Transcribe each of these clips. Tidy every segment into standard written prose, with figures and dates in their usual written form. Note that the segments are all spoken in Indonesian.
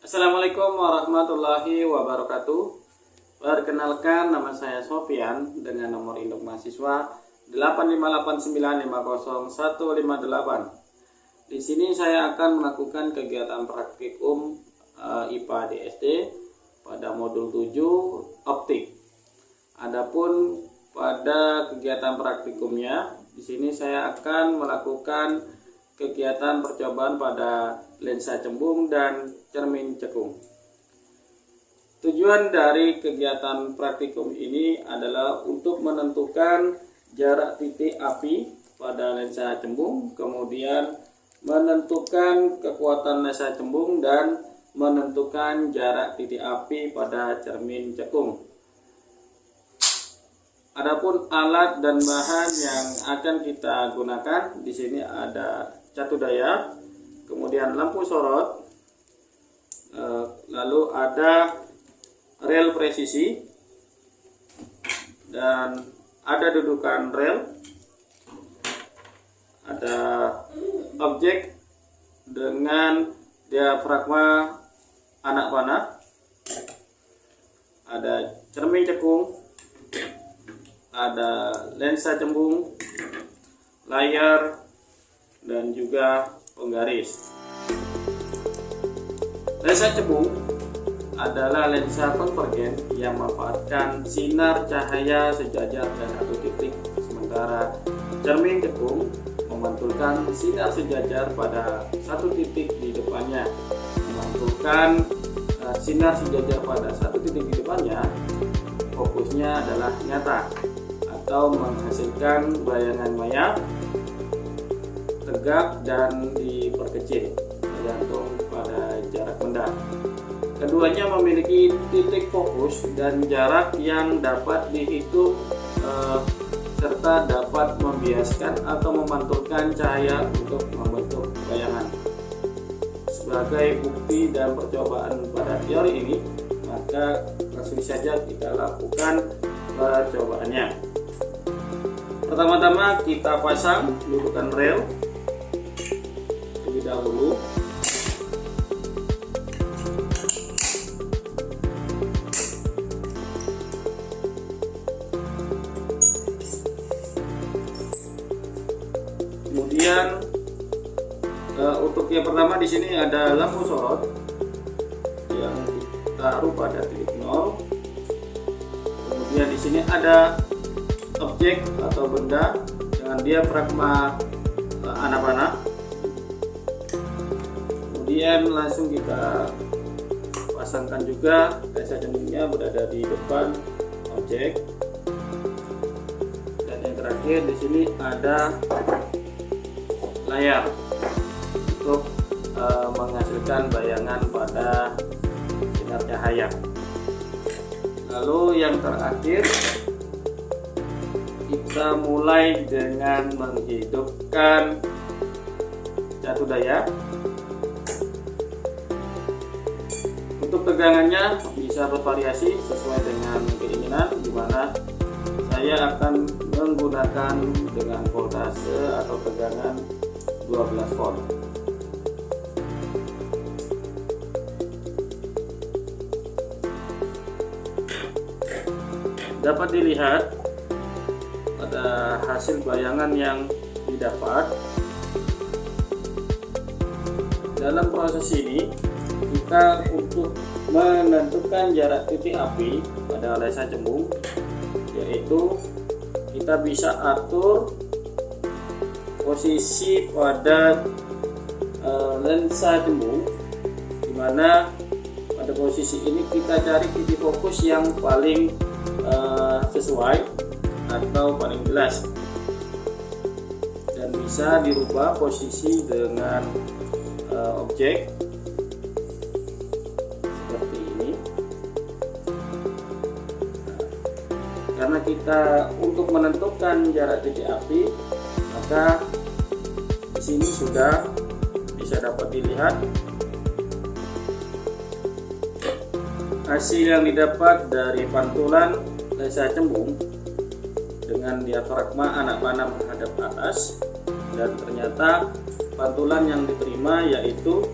Assalamualaikum warahmatullahi wabarakatuh. Perkenalkan, nama saya Sofyan dengan nomor induk mahasiswa 858950158. Di sini saya akan melakukan kegiatan praktikum IPA DSD pada modul 7 optik. Adapun pada kegiatan praktikumnya, di sini saya akan melakukan kegiatan percobaan pada lensa cembung dan cermin cekung. Tujuan dari kegiatan praktikum ini adalah untuk menentukan jarak titik api pada lensa cembung, kemudian menentukan kekuatan lensa cembung dan menentukan jarak titik api pada cermin cekung. Adapun alat dan bahan yang akan kita gunakan, di sini ada catu daya, kemudian lampu sorot, lalu ada rel presisi, dan ada dudukan rel, ada objek dengan diafragma anak panah, ada cermin cekung, ada lensa cembung, layar, dan juga penggaris. Lensa cembung adalah lensa konvergen yang memanfaatkan sinar cahaya sejajar dan satu titik, sementara cermin cekung memantulkan sinar sejajar pada satu titik di depannya. Memantulkan sinar sejajar pada satu titik di depannya, fokusnya adalah nyata atau menghasilkan bayangan maya, tegak dan diperkecil tergantung pada jarak benda. Keduanya memiliki titik fokus dan jarak yang dapat dihitung serta dapat membiaskan atau memantulkan cahaya untuk membentuk bayangan. Sebagai bukti dan percobaan pada teori ini, maka langsung saja kita lakukan percobaannya. Pertama-tama kita pasang dudukan rel terlebih dahulu. Kemudian untuk yang pertama di sini ada lampu sorot yang ditaruh pada titik 0. Kemudian di sini ada objek atau benda dengan diafragma anak panah. Kemudian langsung kita pasangkan juga lensa cembungnya berada di depan objek. Dan yang terakhir di sini ada layar untuk menghasilkan bayangan pada sinar cahaya. Lalu yang terakhir, kita mulai dengan menghidupkan catu daya. Untuk tegangannya bisa bervariasi sesuai dengan keinginan, di mana saya akan menggunakan dengan voltase atau tegangan 12 volt. Dapat dilihat pada hasil bayangan yang didapat. Dalam proses ini kita untuk menentukan jarak titik api pada lensa cembung, yaitu kita bisa atur posisi pada lensa cembung, dimana pada posisi ini kita cari titik fokus yang paling sesuai atau paling jelas, dan bisa dirubah posisi dengan objek seperti ini. Karena kita untuk menentukan jarak titik api, maka di sini sudah bisa dapat dilihat hasil yang didapat dari pantulan lensa cembung dengan diafragma anak panah menghadap atas, dan ternyata pantulan yang diterima yaitu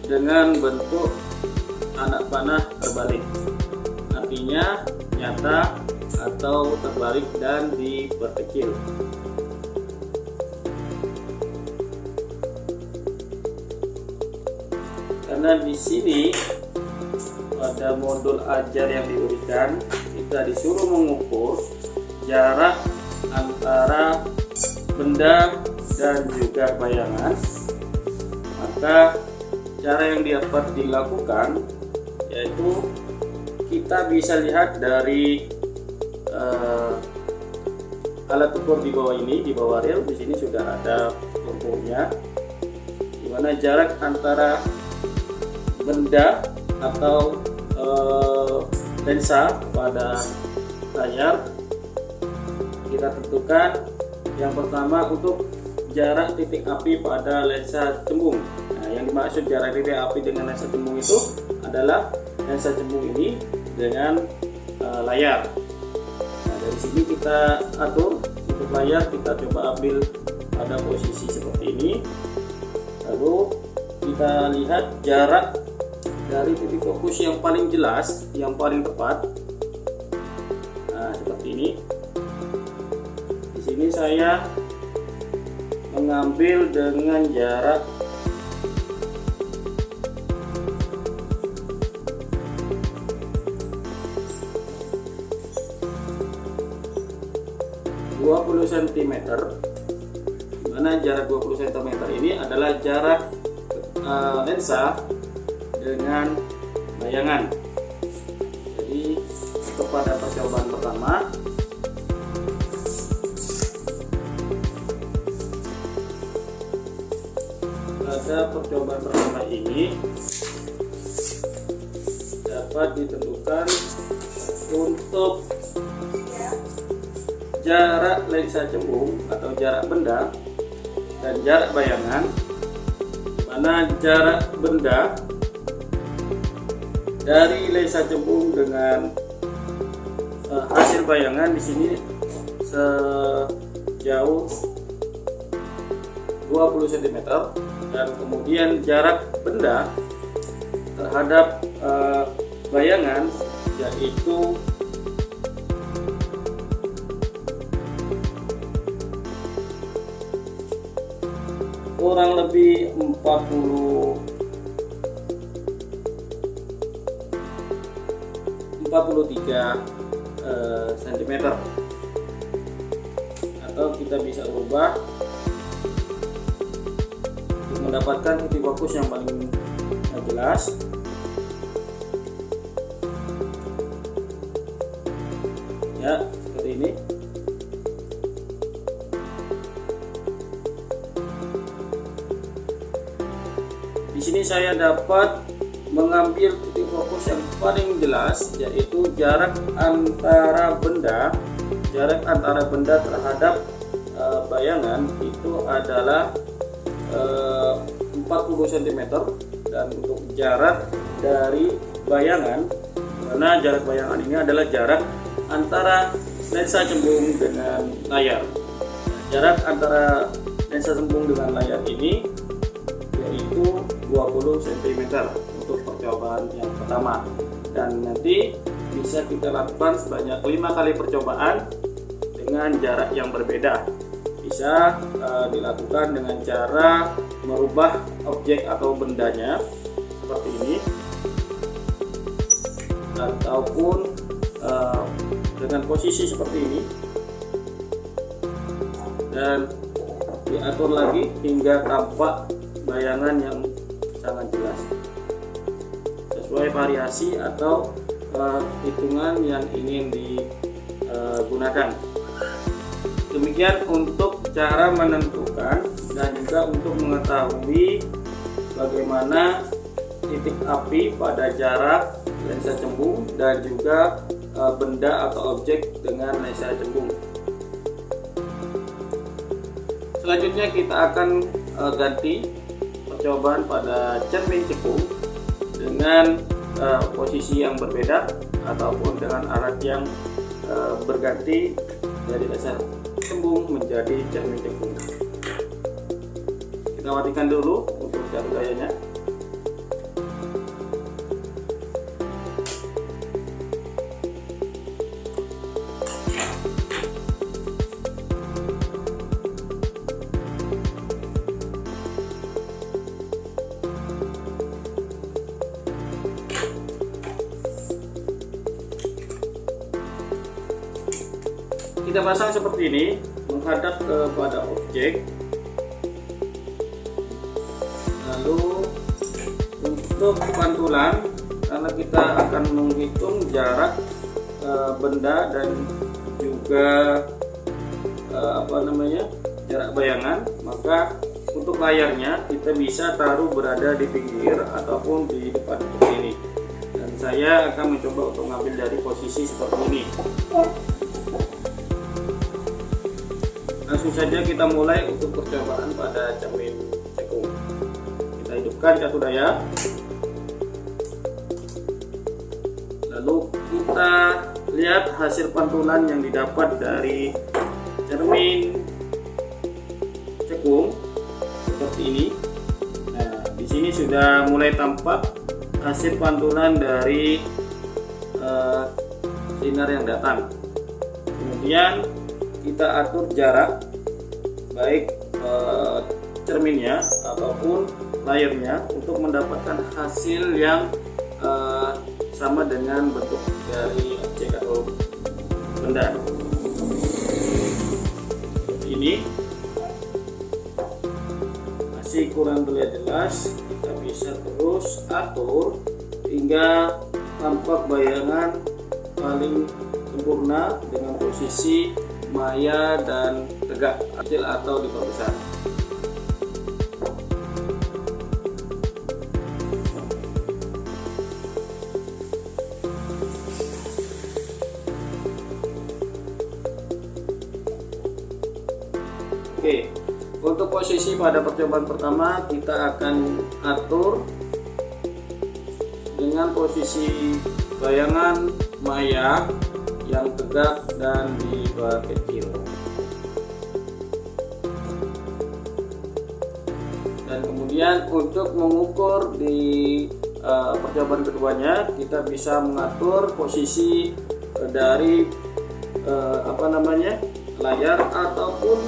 dengan bentuk anak panah terbalik, artinya nyata atau terbalik dan diperkecil. Karena di sini pada modul ajar yang diberikan kita disuruh mengukur jarak antara benda dan juga bayangan, maka cara yang dapat dilakukan yaitu kita bisa lihat dari alat ukur di bawah ini, di bawah reel di sini sudah ada ukurnya, di mana jarak antara benda atau lensa pada layar kita tentukan. Yang pertama untuk jarak titik api pada lensa cembung. Nah, yang dimaksud jarak titik api dengan lensa cembung itu adalah lensa cembung ini dengan layar. Nah, dari sini kita atur untuk layar, kita coba ambil pada posisi seperti ini, lalu kita lihat jarak dari titik fokus yang paling jelas, yang paling tepat. Nah, seperti ini. Di sini saya mengambil dengan jarak 20 cm, dimana jarak 20 cm ini adalah jarak lensa dengan bayangan. Jadi kepada percobaan pertama ini dapat ditentukan untuk jarak lensa cembung atau jarak benda dan jarak bayangan, mana jarak benda dari lensa cembung dengan hasil bayangan di sini sejauh 20 cm, dan kemudian jarak benda terhadap bayangan yaitu kurang lebih 43 cm, atau kita bisa ubah untuk mendapatkan titik fokus yang paling jelas. Ya, seperti ini. Di sini saya dapat mengambil titik fokus yang paling jelas, yaitu jarak antara benda terhadap bayangan itu adalah 40 cm, dan untuk jarak dari bayangan, mana jarak bayangan ini adalah jarak antara lensa cembung dengan layar. Jarak antara lensa cembung dengan layar ini yaitu 20 cm untuk percobaan yang pertama, dan nanti bisa kita lakukan sebanyak 5 kali percobaan dengan jarak yang berbeda. Bisa dilakukan dengan cara merubah objek atau bendanya seperti ini, ataupun dengan posisi seperti ini, dan diatur lagi hingga tampak bayangan yang sangat jelas sesuai variasi atau hitungan yang ingin digunakan. Demikian untuk cara menentukan dan juga untuk mengetahui bagaimana titik api pada jarak lensa cembung dan juga benda atau objek dengan lensa cekung. Selanjutnya kita akan ganti percobaan pada cermin cekung dengan posisi yang berbeda ataupun dengan alat yang berganti dari lensa cekung menjadi cermin cekung. Kita matikan dulu untuk cara gayanya. Kita pasang seperti ini, menghadap kepada objek. Lalu untuk pantulan, karena kita akan menghitung jarak benda dan juga jarak bayangan, maka untuk layarnya kita bisa taruh berada di pinggir ataupun di depan seperti ini. Dan saya akan mencoba untuk mengambil dari posisi seperti ini. Langsung saja kita mulai untuk percobaan pada cermin cekung. Kita hidupkan catur daya. Lalu kita lihat hasil pantulan yang didapat dari cermin cekung seperti ini. Nah, di sini sudah mulai tampak hasil pantulan dari sinar yang datang. Kemudian kita atur jarak baik cerminnya ataupun layarnya untuk mendapatkan hasil yang sama dengan bentuk dari objek atau benda. Seperti ini, masih kurang terlihat jelas, kita bisa terus atur hingga tampak bayangan paling sempurna dengan posisi maya dan tegak, kecil atau diperbesar. Oke, untuk posisi pada percobaan pertama kita akan atur dengan posisi bayangan maya yang tegak dan kecil. Dan kemudian untuk mengukur di percobaan keduanya, kita bisa mengatur posisi dari layar ataupun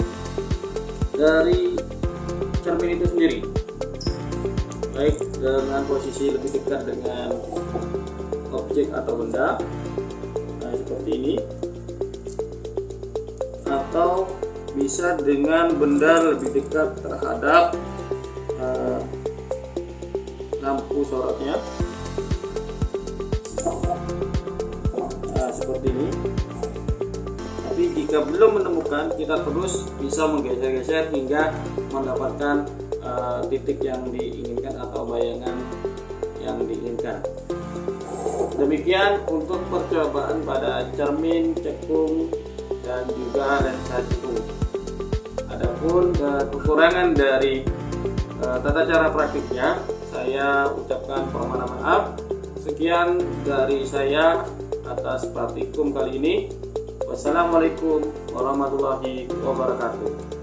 dari cermin itu sendiri, baik dengan posisi lebih dekat dengan objek atau benda, seperti ini, atau bisa dengan benda lebih dekat terhadap lampu sorotnya. Nah, seperti ini. Tapi jika belum menemukan, kita terus bisa menggeser-geser hingga mendapatkan titik yang diinginkan atau bayangan yang diinginkan. Demikian untuk percobaan pada cermin cekung dan juga lensa cekung. Adapun kekurangan dari tata cara praktiknya, saya ucapkan permohonan maaf. Sekian dari saya atas praktikum kali ini. Wassalamualaikum warahmatullahi wabarakatuh.